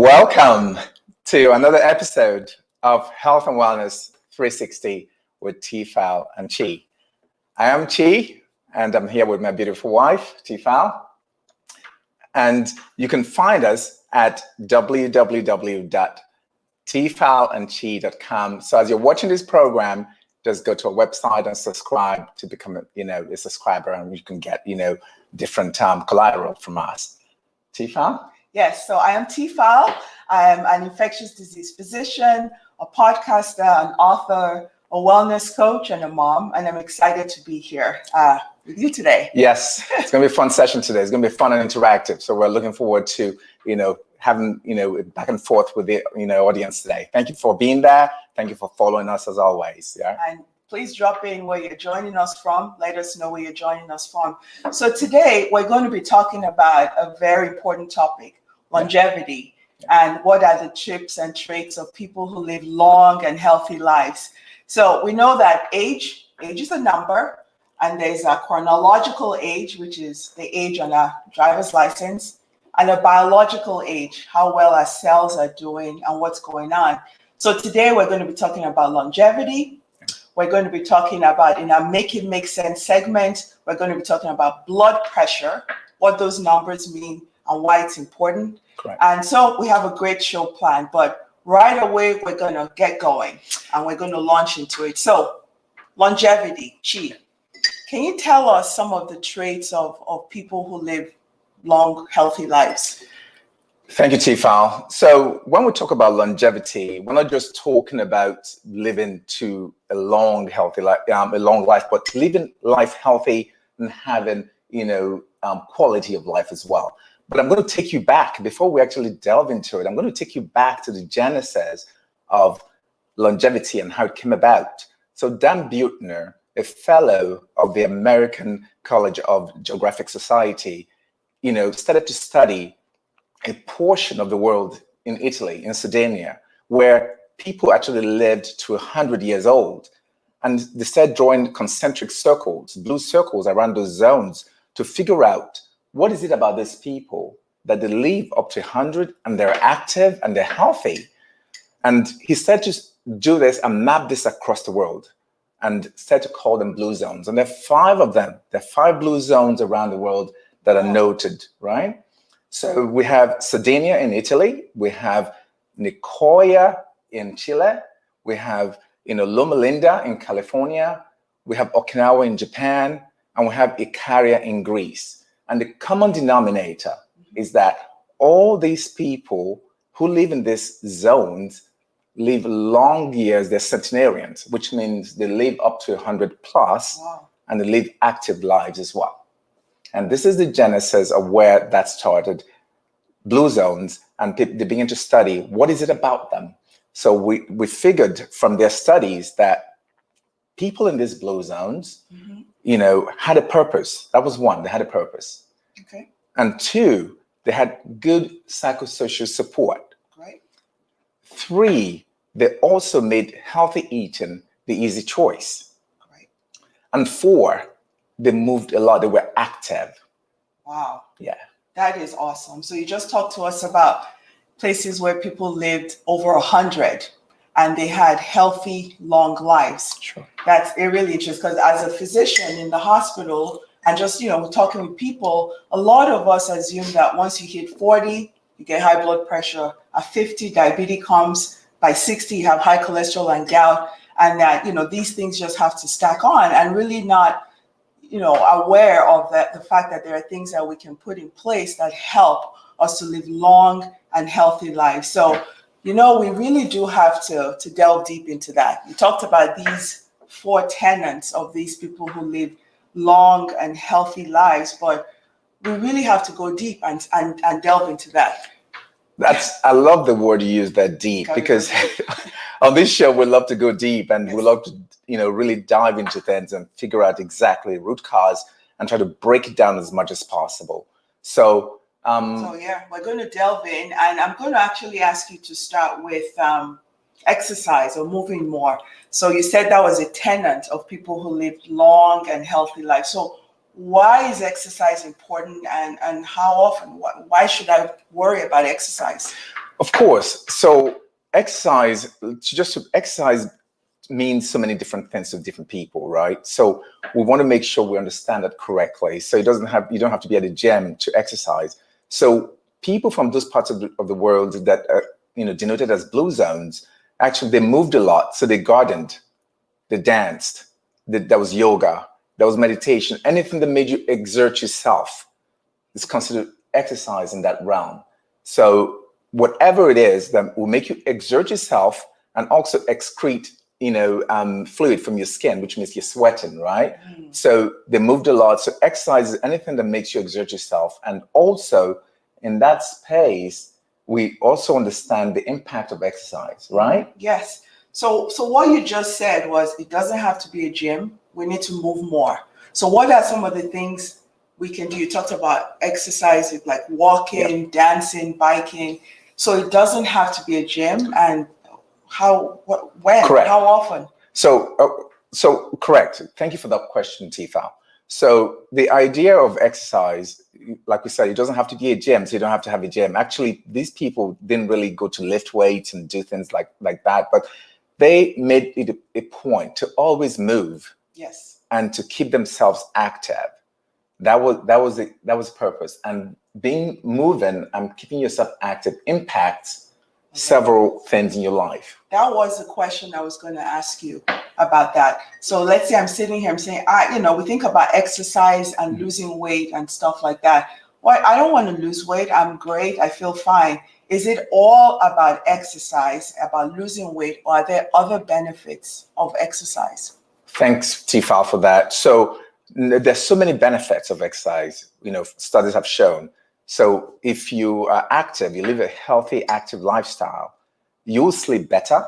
Welcome to another episode of Health and Wellness 360 with TFal and Chi. I am Chi, and I'm here with my beautiful wife, TFal. And you can find us at www.tfalandchi.com. So as you're watching this program, just go to our website and subscribe to become a subscriber, and you can get different collateral from us. TFal? Yes, so I am TFal. I am an infectious disease physician, a podcaster, an author, a wellness coach, and a mom. And I'm excited to be here with you today. Yes, it's going to be a fun session today. It's going to be fun and interactive. So we're looking forward to, having, back and forth with the, audience today. Thank you for being there. Thank you for following us as always. Yeah. And please drop in where you're joining us from. Let us know where you're joining us from. So today we're going to be talking about a very important topic, longevity, and what are the tips and traits of people who live long and healthy lives. So we know that age is a number, and there's a chronological age, which is the age on a driver's license, and a biological age, how well our cells are doing and what's going on. So today we're going to be talking about longevity. We're going to be talking about, in our Make It Make Sense segment, we're going to be talking about blood pressure, what those numbers mean and why it's important. Correct. And so we have a great show planned, but right away we're going to get going and we're going to launch into it. So longevity, Chi, can you tell us some of the traits of people who live long, healthy lives? Thank you, TFal. So when we talk about longevity, we're not just talking about living to a long, healthy life, but living life healthy and having, quality of life as well. But I'm going to take you back, before we actually delve into it, I'm going to take you back to the genesis of longevity and how it came about. So Dan Buettner, a fellow of the American College of Geographic Society, started to study a portion of the world in Italy, in Sardinia, where people actually lived to 100 years old. And they started drawing concentric circles, blue circles around those zones to figure out what is it about these people that they live up to 100 and they're active and they're healthy. And he started to do this and map this across the world and started to call them blue zones. And there are 5 of them. There are 5 blue zones around the world that are noted, right? So we have Sardinia in Italy, we have Nicoya in Chile, we have Loma Linda in California, we have Okinawa in Japan, and we have Ikaria in Greece. And the common denominator is that all these people who live in these zones live long years. They're centenarians, which means they live up to 100 plus, and they live active lives as well. And this is the genesis of where that started, blue zones, and they begin to study what is it about them. So we figured from their studies that people in these blue zones, had a purpose. That was 1, they had a purpose. Okay. And 2, they had good psychosocial support. Right. 3, they also made healthy eating the easy choice. Right. And 4, they moved a lot. They were active. Wow. Yeah. That is awesome. So you just talked to us about places where people lived over 100 and they had healthy, long lives. Sure. That's really interesting because as a physician in the hospital and just, talking with people, a lot of us assume that once you hit 40, you get high blood pressure. At 50, diabetes comes. By 60, you have high cholesterol and gout. And that, these things just have to stack on and really not, aware of the fact that there are things that we can put in place that help us to live long and healthy lives. So, we really do have to delve deep into that. You talked about these 4 tenets of these people who live long and healthy lives, but we really have to go deep and delve into that. I love the word you use, that deep, because on this show, we love to go deep and we love to, really dive into things and figure out exactly root cause and try to break it down as much as possible. So we're going to delve in, and I'm going to actually ask you to start with exercise or moving more. So you said that was a tenet of people who live long and healthy lives. So why is exercise important, and how often? Why should I worry about exercise? Of course. So exercise, just to exercise means so many different things to different people, right? So we want to make sure we understand that correctly. So you don't have to be at a gym to exercise. So people from those parts of the world that are, denoted as blue zones, actually they moved a lot. So they gardened, they danced, there was yoga, there was meditation, anything that made you exert yourself is considered exercise in that realm. So whatever it is that will make you exert yourself and also excrete, fluid from your skin, which means you're sweating, right? So they moved a lot. So exercise is anything that makes you exert yourself. And also in that space, we also understand the impact of exercise, right? Yes. So what you just said was it doesn't have to be a gym. We need to move more. So what are some of the things we can do? You talked about exercise, like walking, dancing, biking. So it doesn't have to be a gym. And when, Correct. how often? So correct. Thank you for that question, TFal. So the idea of exercise, like we said, it doesn't have to be a gym, so you don't have to have a gym. Actually, these people didn't really go to lift weights and do things like that, but they made it a point to always move. Yes. And to keep themselves active. That was the purpose. And being moving and keeping yourself active impacts several things in your life. That was the question I was going to ask you about that. So let's say I'm sitting here, I'm saying, we think about exercise and losing weight and stuff like that. Well, I don't want to lose weight. I'm great. I feel fine. Is it all about exercise, about losing weight, or are there other benefits of exercise? Thanks, TFal, for that. So there's so many benefits of exercise, studies have shown. So if you are active, you live a healthy, active lifestyle, you'll sleep better.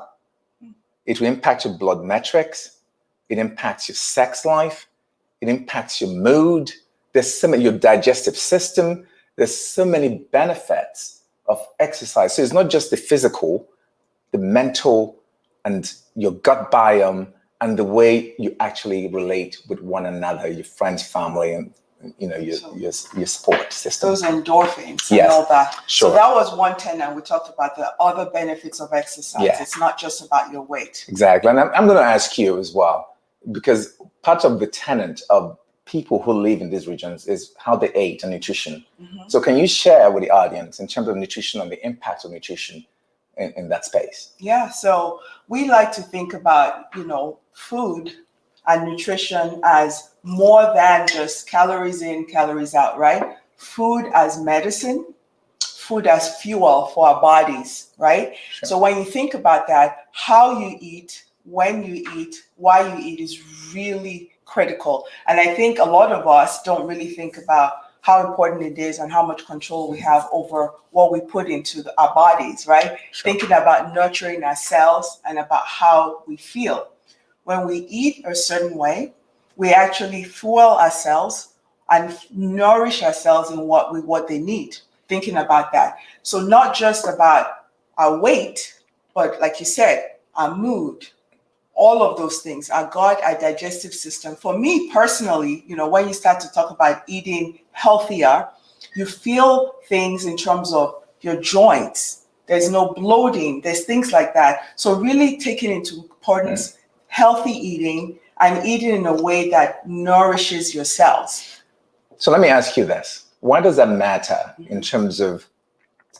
It will impact your blood metrics. It impacts your sex life. It impacts your mood. There's your digestive system. There's so many benefits of exercise. So it's not just the physical, the mental, and your gut biome, and the way you actually relate with one another, your friends, family, and your support system. Those endorphins Yes, and all that. sure. So that was one tenet. We talked about the other benefits of exercise. Yeah. It's not just about your weight. Exactly. And I'm going to ask you as well, because part of the tenet of people who live in these regions is how they ate and nutrition. So can you share with the audience in terms of nutrition and the impact of nutrition in that space? Yeah, so we like to think about, food and nutrition as more than just calories in, calories out, right? Food as medicine, food as fuel for our bodies, right? Sure. So when you think about that, how you eat, when you eat, why you eat is really critical. And I think a lot of us don't really think about how important it is and how much control we have over what we put into our bodies, right? Sure. Thinking about nurturing our cells and about how we feel. When we eat a certain way, we actually fuel ourselves and nourish ourselves in what they need. Thinking about that. So not just about our weight, but like you said, our mood, all of those things, our gut, our digestive system. For me personally, when you start to talk about eating healthier, you feel things in terms of your joints. There's no bloating. There's things like that. So really taking into importance healthy eating and eating in a way that nourishes your cells. So let me ask you this. Why does that matter in terms of,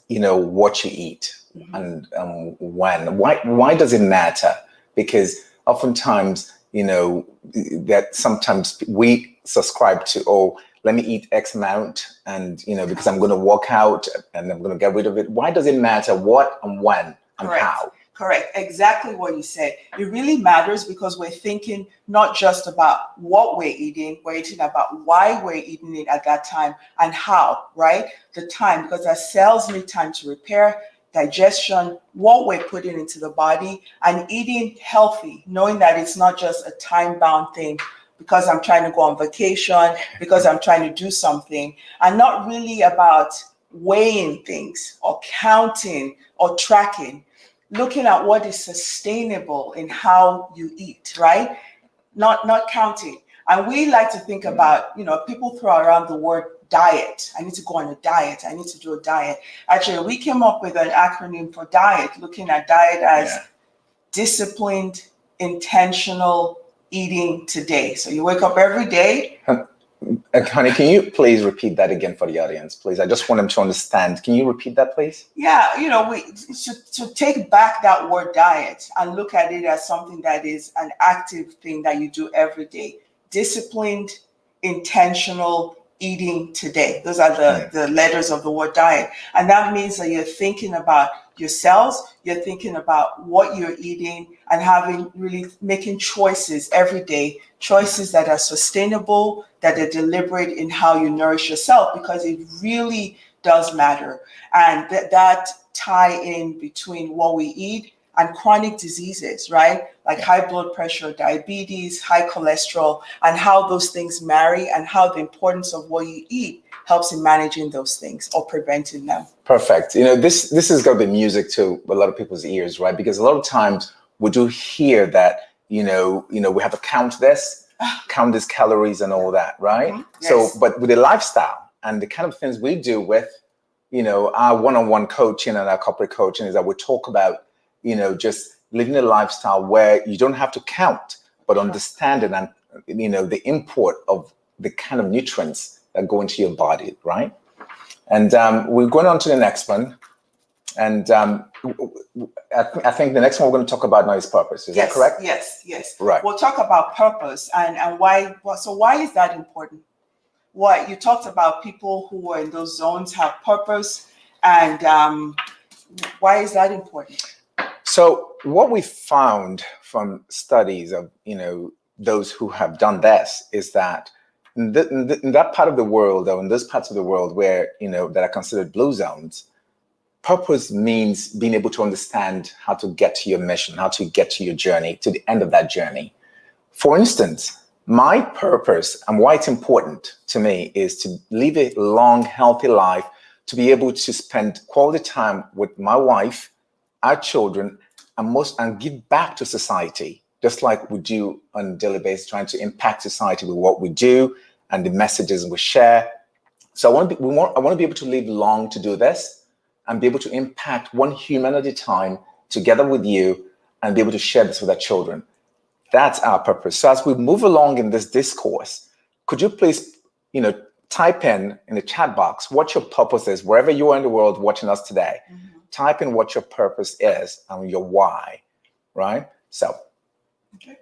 what you eat and when? Why does it matter? Because oftentimes, that sometimes we subscribe to, let me eat X amount and, because I'm going to walk out and I'm going to get rid of it. Why does it matter what and when and how? Correct. Exactly what you said. It really matters because we're thinking not just about what we're eating about why we're eating it at that time and how, right? The time, because our cells need time to repair, digestion, what we're putting into the body, and eating healthy, knowing that it's not just a time-bound thing because I'm trying to go on vacation, because I'm trying to do something, and not really about weighing things or counting or tracking. Looking at what is sustainable in how you eat, right? Not counting. And we like to think about, people throw around the word diet. I need to go on a diet. I need to do a diet. Actually, we came up with an acronym for diet, looking at diet as disciplined, intentional eating today. So you wake up every day. Honey, can you please repeat that again for the audience, please? I just want them to understand. Can you repeat that, please? Yeah, we to take back that word diet and look at it as something that is an active thing that you do every day. Disciplined, intentional eating today. Those are the letters of the word diet. And that means that you're thinking about yourselves, you're thinking about what you're eating and making choices every day, choices that are sustainable, that are deliberate in how you nourish yourself, because it really does matter. And that tie in between what we eat and chronic diseases, right? Like high blood pressure, diabetes, high cholesterol, and how those things marry, and how the importance of what you eat helps in managing those things or preventing them. Perfect. This is going to be music to a lot of people's ears, right? Because a lot of times we do hear that, we have to count these calories and all that, right? Mm-hmm. Yes. So, but with the lifestyle and the kind of things we do with, our one-on-one coaching and our corporate coaching, is that we talk about, just living a lifestyle where you don't have to count, but understanding and, the import of the kind of nutrients that go into your body, right? And we're going on to the next one. And I think the next one we're going to talk about now is purpose. Is that correct? Yes. Right. We'll talk about purpose and why. So why is that important? What you talked about, people who are in those zones have purpose, and why is that important? So what we found from studies of, those who have done this is that in that part of the world, or in those parts of the world where, that are considered blue zones, purpose means being able to understand how to get to your mission, how to get to your journey, to the end of that journey. For instance, my purpose and why it's important to me is to live a long, healthy life, to be able to spend quality time with my wife, our children, and give back to society, just like we do on a daily basis, trying to impact society with what we do and the messages we share. So I want to be able to live long to do this and be able to impact one human at a time together with you and be able to share this with our children. That's our purpose. So as we move along in this discourse, could you please, type in the chat box what your purpose is, wherever you are in the world watching us today. Mm-hmm. Type in what your purpose is and your why, right? So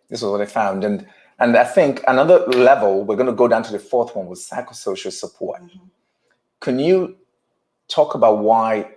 This is what I found. And I think another level, we're going to go down to the fourth one, was psychosocial support. Mm-hmm. Can you talk about why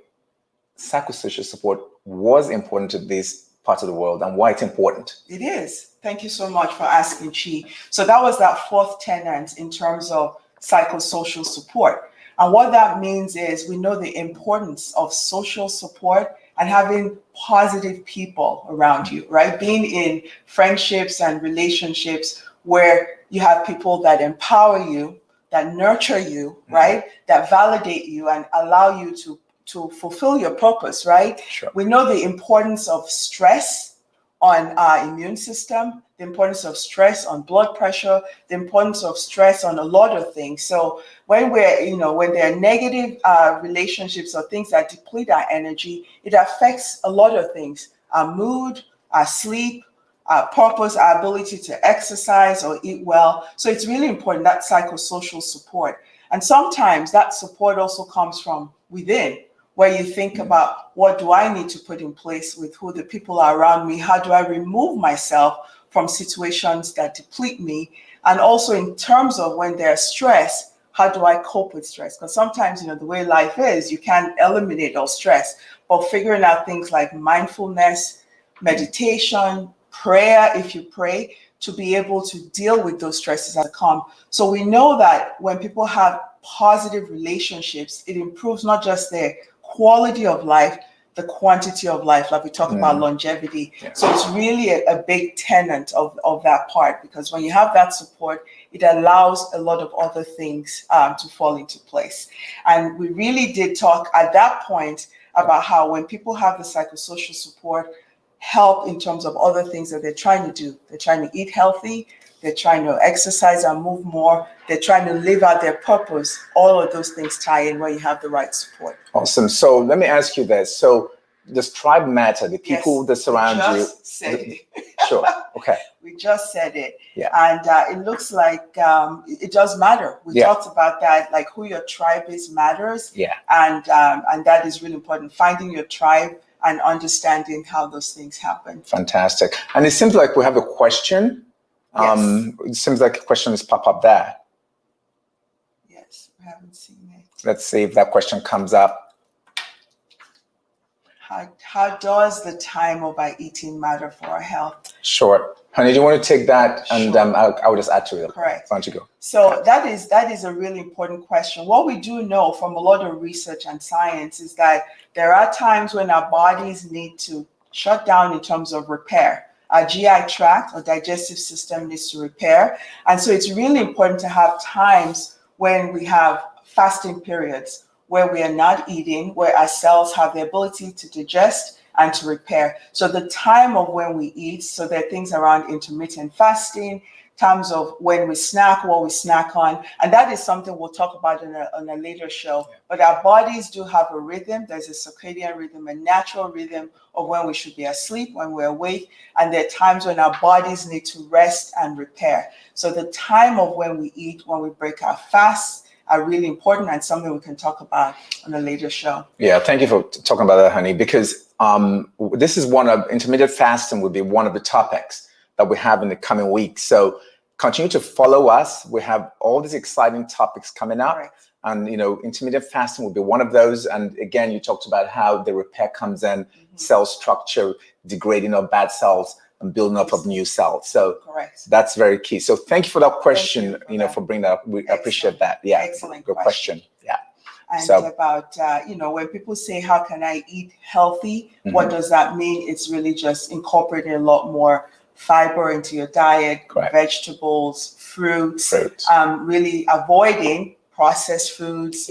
psychosocial support was important to this part of the world and why it's important? It is. Thank you so much for asking, Chi. So that was that fourth tenet in terms of psychosocial support. And what that means is we know the importance of social support and having positive people around you, right? Being in friendships and relationships where you have people that empower you, that nurture you, right? That validate you and allow you to fulfill your purpose, right? Sure. We know the importance of stress on our immune system, the importance of stress on blood pressure, the importance of stress on a lot of things. So when when there are negative relationships or things that deplete our energy, it affects a lot of things: our mood, our sleep, our purpose, our ability to exercise or eat well. So it's really important, that psychosocial support. And sometimes that support also comes from within, where you think about, what do I need to put in place with who the people are around me? How do I remove myself from situations that deplete me? And also in terms of when there's stress, how do I cope with stress? Because sometimes, the way life is, you can't eliminate all stress, but figuring out things like mindfulness, meditation, prayer, if you pray, to be able to deal with those stresses that come. So we know that when people have positive relationships, it improves not just their quality of life, the quantity of life, like we talk about longevity. Yeah. So it's really a big tenet of that part, because when you have that support, it allows a lot of other things to fall into place. And we really did talk at that point about how when people have the psychosocial support, help in terms of other things that they're trying to do. They're trying to eat healthy, they're trying to exercise and move more, they're trying to live out their purpose. All of those things tie in where you have the right support. Awesome. So let me ask you this. So does tribe matter? The people that surround we you? just said it. Sure. Okay. We just said it. Yeah. And it looks like it does matter. We talked about that, like who your tribe is matters. Yeah. And that is really important. Finding your tribe and understanding how those things happen. Fantastic. And it seems like we have a question. Yes. It seems like a question has popped up there. Yes, we haven't seen it. Let's see if that question comes up. How does the time of our eating matter for our health? Sure. Honey, do you want to take that? And Sure. I will just add to it. Correct. Why don't you go? So that is a really important question. What we do know from a lot of research and science is that there are times when our bodies need to shut down in terms of repair. Our GI tract or digestive system needs to repair. And so it's really important to have times when we have fasting periods, where we are not eating, where our cells have the ability to digest and to repair. So the time of when we eat, so there are things around intermittent fasting, times of when we snack, what we snack on, and that is something we'll talk about on a later show. But our bodies do have a rhythm. There's a circadian rhythm, a natural rhythm of when we should be asleep, when we're awake, and there are times when our bodies need to rest and repair. So the time of when we eat, when we break our fasts, are really important and something we can talk about on a later show. Yeah, thank you for talking about that, honey, because this is intermittent fasting would be one of the topics that we have in the coming weeks. So continue to follow us. We have all these exciting topics coming up. Right. And, intermittent fasting will be one of those. And again, you talked about how the repair comes in, cell structure, degrading of bad cells, and building up of new cells. So Correct. that's very key. So thank you for that question, for for bringing that up. We appreciate that. Yeah. Excellent Good question. Yeah. And So, about, when people say, how can I eat healthy? What does that mean? It's really just incorporating a lot more fiber into your diet, correct. Vegetables, fruits, really avoiding processed foods,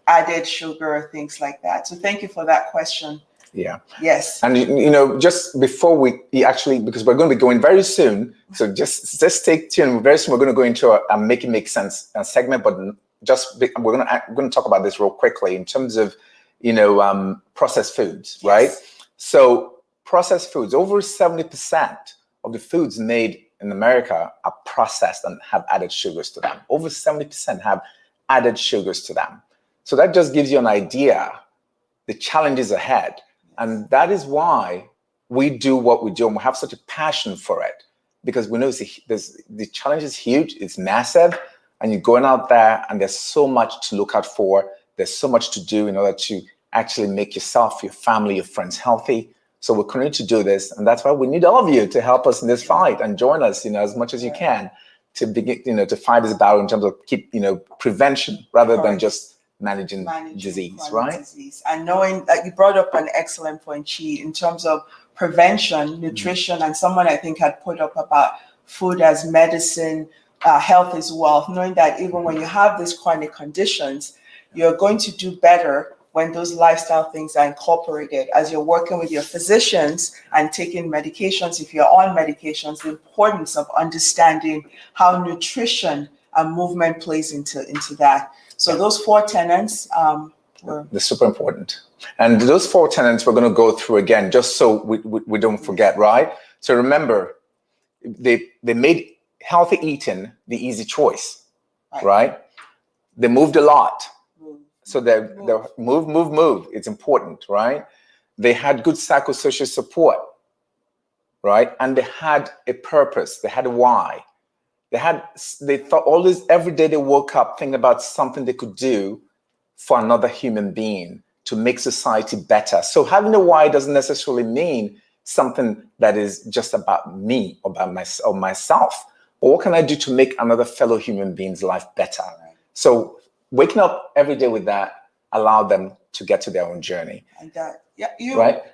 added sugar, things like that. So thank you for that question. Yeah. Yes. And, just before we actually, because we're going to be going very soon, so just stay tuned. Very soon we're going to go into a Make It Make Sense segment, but we're going to talk about this real quickly in terms of, processed foods, right? So processed foods, over 70% of the foods made in America are processed and have added sugars to them. Over 70% have added sugars to them. So that just gives you an idea, the challenges ahead. And that is why we do what we do, and we have such a passion for it, because we know the challenge is huge, it's massive, and you're going out there and there's so much to look out for. There's so much to do in order to actually make yourself, your family, your friends healthy. So we're continuing to do this, and that's why we need all of you to help us in this fight and join us, as much as you can to begin, to fight this battle in terms of prevention rather than just managing disease, right? Disease. And knowing that you brought up an excellent point, Chi, in terms of prevention, nutrition, and someone I think had put up about food as medicine, health is wealth, knowing that even when you have these chronic conditions, you're going to do better when those lifestyle things are incorporated as you're working with your physicians and taking medications. If you're on medications, the importance of understanding how nutrition and movement plays into that. So those 4 tenets they're super important. And those 4 tenets we're going to go through again, just so we don't forget, right? So remember, they made healthy eating the easy choice, right? They moved a lot. So they move. It's important, right? They had good psychosocial support, right? And they had a purpose. They had a why. They thought always, every day they woke up thinking about something they could do for another human being to make society better. So having a why doesn't necessarily mean something that is just about me or about myself. But what can I do to make another fellow human being's life better? So waking up every day with that allowed them to get to their own journey. And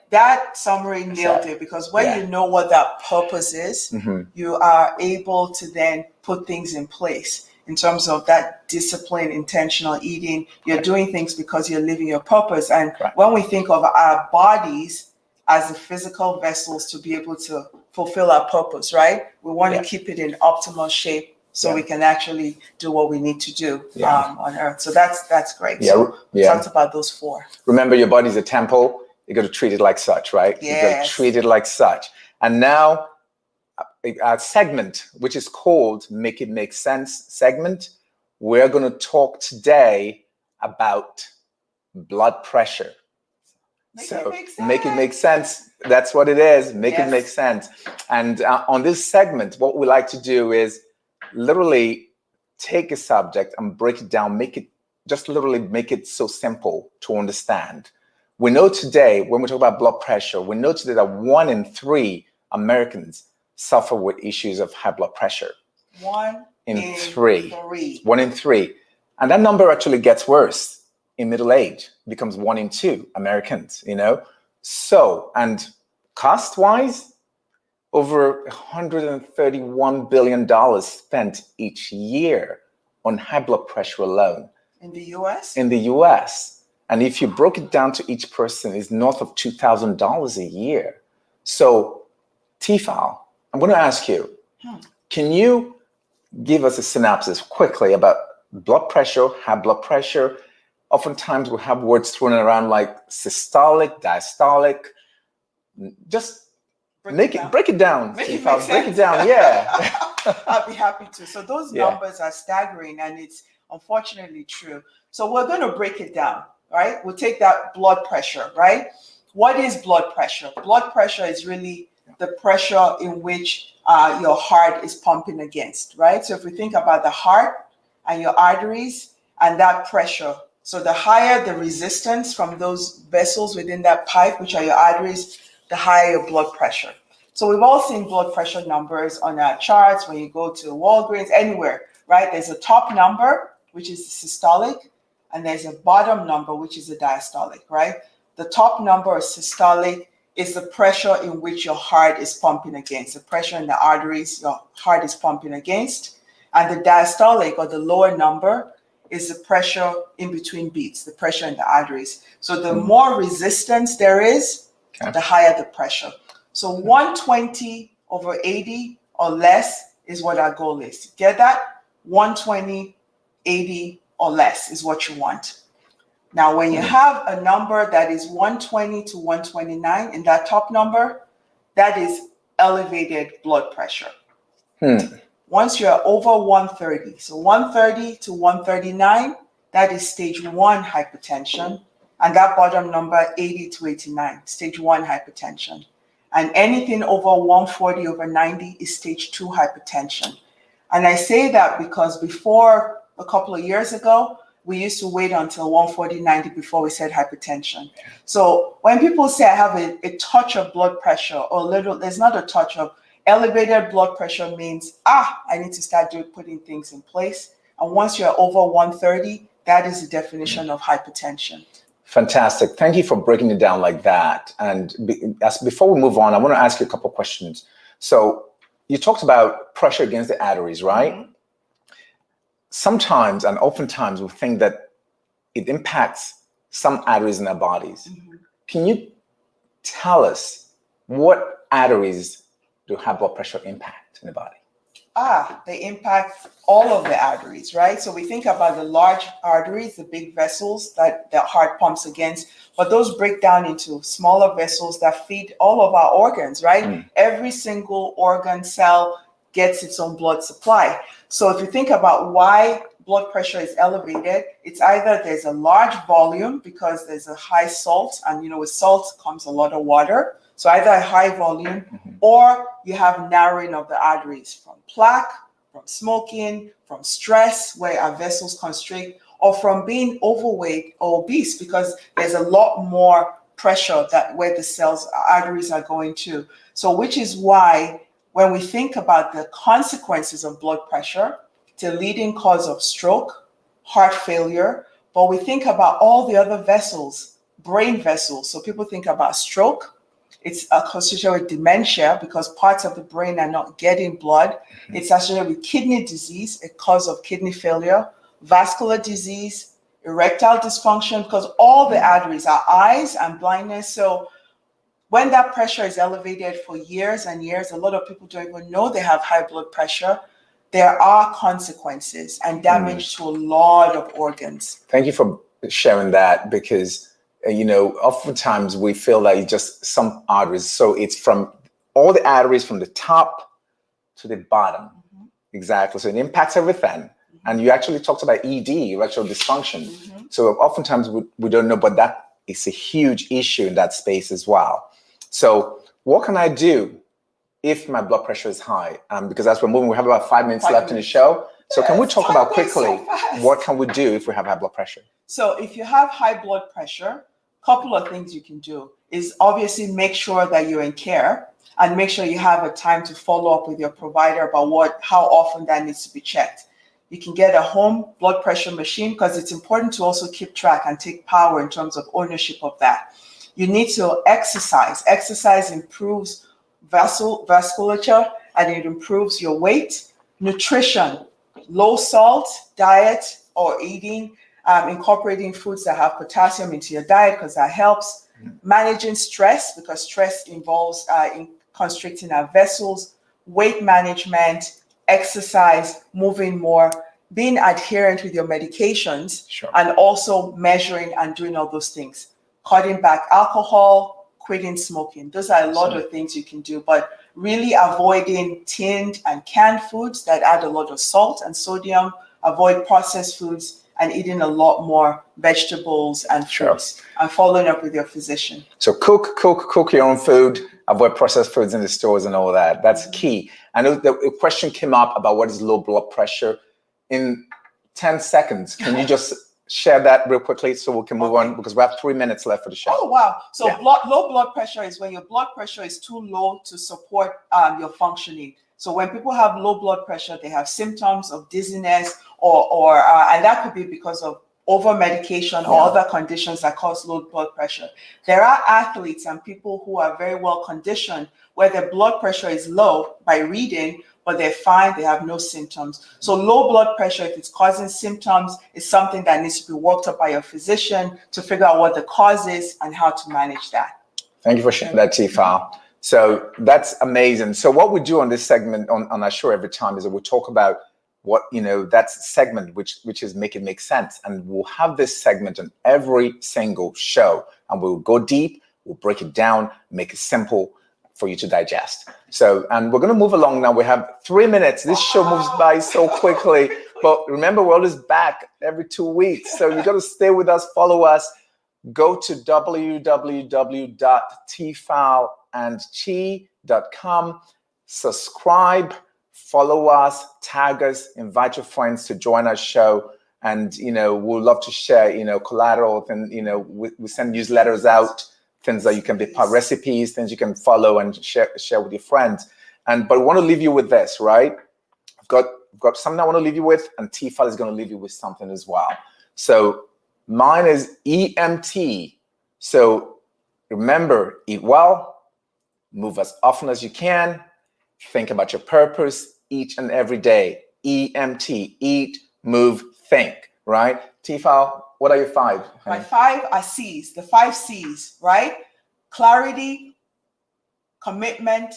that summary nailed it, because when you know what that purpose is, you are able to then put things in place in terms of that discipline, intentional eating. You're doing things because you're living your purpose. And when we think of our bodies as the physical vessels to be able to fulfill our purpose, right? We want to keep it in optimal shape so we can actually do what we need to do on Earth. So that's great. So we talked about those 4. Remember, your body's a temple. You got to treat it like such, right? Yes. You got to treat it like such. And now a segment, which is called Make It Make Sense segment, we're going to talk today about blood pressure. Make it make sense. Make it make sense. That's what it is. Make it make sense. And on this segment, what we like to do is literally take a subject and break it down, make it so simple to understand. We know today, when we talk about blood pressure, we know today that 1 in 3 Americans suffer with issues of high blood pressure. 1 in 3. 1 in 3. And that number actually gets worse in middle age, becomes 1 in 2 Americans, So, and cost-wise, over $131 billion spent each year on high blood pressure alone. In the U.S.? In the U.S. And if you broke it down to each person, it's north of $2,000 a year. So, TFal, I'm going to ask you, can you give us a synopsis quickly about blood pressure, high blood pressure? Oftentimes we have words thrown around like systolic, diastolic. Just break it down. Break it down, yeah. I'll be happy to. So those numbers are staggering, and it's unfortunately true. So we're going to break it down, right? We'll take that blood pressure, right? What is blood pressure? Blood pressure is really the pressure in which your heart is pumping against, right? So if we think about the heart and your arteries and that pressure, so the higher the resistance from those vessels within that pipe, which are your arteries, the higher your blood pressure. So we've all seen blood pressure numbers on our charts when you go to Walgreens, anywhere, right? There's a top number, which is the systolic, and there's a bottom number, which is the diastolic, right? The top number or systolic is the pressure in which your heart is pumping against, the pressure in the arteries your heart is pumping against. And the diastolic, or the lower number, is the pressure in between beats, the pressure in the arteries. So the more resistance there is, the higher the pressure. So 120/80 or less is what our goal is. Get that? 120/80 or less is what you want. Now, when you have a number that is 120 to 129 in that top number, that is elevated blood pressure. Once you're over 130, so 130 to 139, that is stage 1 hypertension. And that bottom number, 80 to 89, stage 1 hypertension. And anything over 140/90 is stage 2 hypertension. And I say that because before, a couple of years ago, we used to wait until 140/90 before we said hypertension. So when people say I have a touch of blood pressure or a little, there's not a touch of elevated blood pressure means, I need to start putting things in place. And once you're over 130, that is the definition of hypertension. Fantastic. Thank you for breaking it down like that. And before we move on, I want to ask you a couple of questions. So you talked about pressure against the arteries, right? Sometimes and oftentimes we think that it impacts some arteries in our bodies. Can you tell us what arteries do high blood pressure impact in the body? They impact all of the arteries, right? So we think about the large arteries, the big vessels that the heart pumps against, but those break down into smaller vessels that feed all of our organs, right? Every single organ cell gets its own blood supply. So if you think about why blood pressure is elevated, it's either there's a large volume because there's a high salt, and with salt comes a lot of water. So either a high volume or you have narrowing of the arteries from plaque, from smoking, from stress where our vessels constrict, or from being overweight or obese because there's a lot more pressure that where the arteries are going to. So which is why when we think about the consequences of blood pressure, it's a leading cause of stroke, heart failure, but we think about all the other vessels, brain vessels. So people think about stroke. It's associated with dementia because parts of the brain are not getting blood. It's associated with kidney disease, a cause of kidney failure, vascular disease, erectile dysfunction, because all the arteries, our eyes and blindness. So when that pressure is elevated for years and years, a lot of people don't even know they have high blood pressure. There are consequences and damage to a lot of organs. Thank you for sharing that, because oftentimes we feel that it's just some arteries. So it's from all the arteries from the top to the bottom. Exactly. So it impacts everything. And you actually talked about ED, erectile dysfunction. So oftentimes we don't know, but that is a huge issue in that space as well. So what can I do if my blood pressure is high? Because as we're moving, we have about 5 minutes left in the show. So can we talk about quickly, what can we do if we have high blood pressure? So if you have high blood pressure, a couple of things you can do is obviously make sure that you're in care, and make sure you have a time to follow up with your provider about how often that needs to be checked. You can get a home blood pressure machine, because it's important to also keep track and take power in terms of ownership of that. You need to exercise. Exercise improves vasculature, and it improves your weight. Nutrition, low salt diet or eating, incorporating foods that have potassium into your diet, because that helps. Managing stress, because stress involves constricting our vessels. Weight management, exercise, moving more, being adherent with your medications, and also measuring and doing all those things. Cutting back alcohol, quitting smoking. Those are a lot of things you can do, but really avoiding tinned and canned foods that add a lot of salt and sodium, avoid processed foods, and eating a lot more vegetables and fruits, and following up with your physician. So cook your own food, avoid processed foods in the stores and all that. That's key. I know the question came up about what is low blood pressure. In 10 seconds, can you just share that real quickly so we can move on, because we have 3 minutes left for the show. Oh, wow. So low blood pressure is when your blood pressure is too low to support your functioning. So when people have low blood pressure, they have symptoms of dizziness, and that could be because of over medication or other conditions that cause low blood pressure. There are athletes and people who are very well conditioned where their blood pressure is low by reading, but they're fine, they have no symptoms. So low blood pressure, if it's causing symptoms, is something that needs to be worked up by your physician to figure out what the cause is and how to manage that. Thank you for sharing that, TFal. So that's amazing. So what we do on this segment on our show every time is that we talk about what, that segment which is make it make sense. And we'll have this segment on every single show, and we'll go deep, we'll break it down, make it simple for you to digest. So, and we're going to move along now. We have 3 minutes. This show moves by so quickly, but remember, we're always back every 2 weeks. So you got to stay with us, follow us, go to www.tfalandchi.com, subscribe, follow us, tag us, invite your friends to join our show. And, we'll love to share, collateral, and, we send newsletters out, things that you can be part, recipes, things you can follow and share with your friends. But we want to leave you with this, right? I've got something I want to leave you with, and TFal is going to leave you with something as well. So mine is EMT. So remember, eat well, move as often as you can, think about your purpose each and every day. EMT, eat, move, think, right? TFal, what are your 5? My 5 are C's, the 5 C's, right? Clarity, commitment,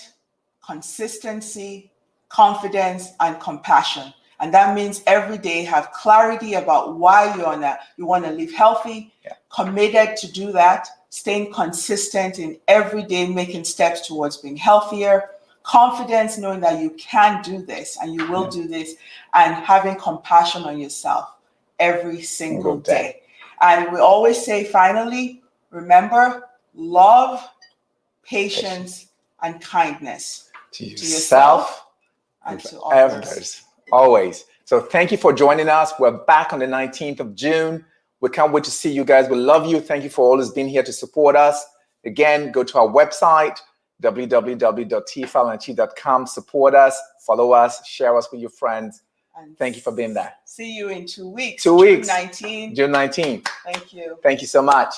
consistency, confidence, and compassion. And that means every day have clarity about why you want to live healthy, committed to do that, staying consistent in every day, making steps towards being healthier, confidence, knowing that you can do this and you will do this, and having compassion on yourself every single day. And we always say, finally, remember, love, patience, and kindness to yourself and to others. Always. So thank you for joining us. We're back on the 19th of June. We can't wait to see you guys. We love you. Thank you for always being here to support us. Again, go to our website, www.tfalandchi.com. Support us, follow us, share us with your friends. And thank you for being there. See you in 2 weeks. 2 weeks. June 19th. June 19th. Thank you. Thank you so much.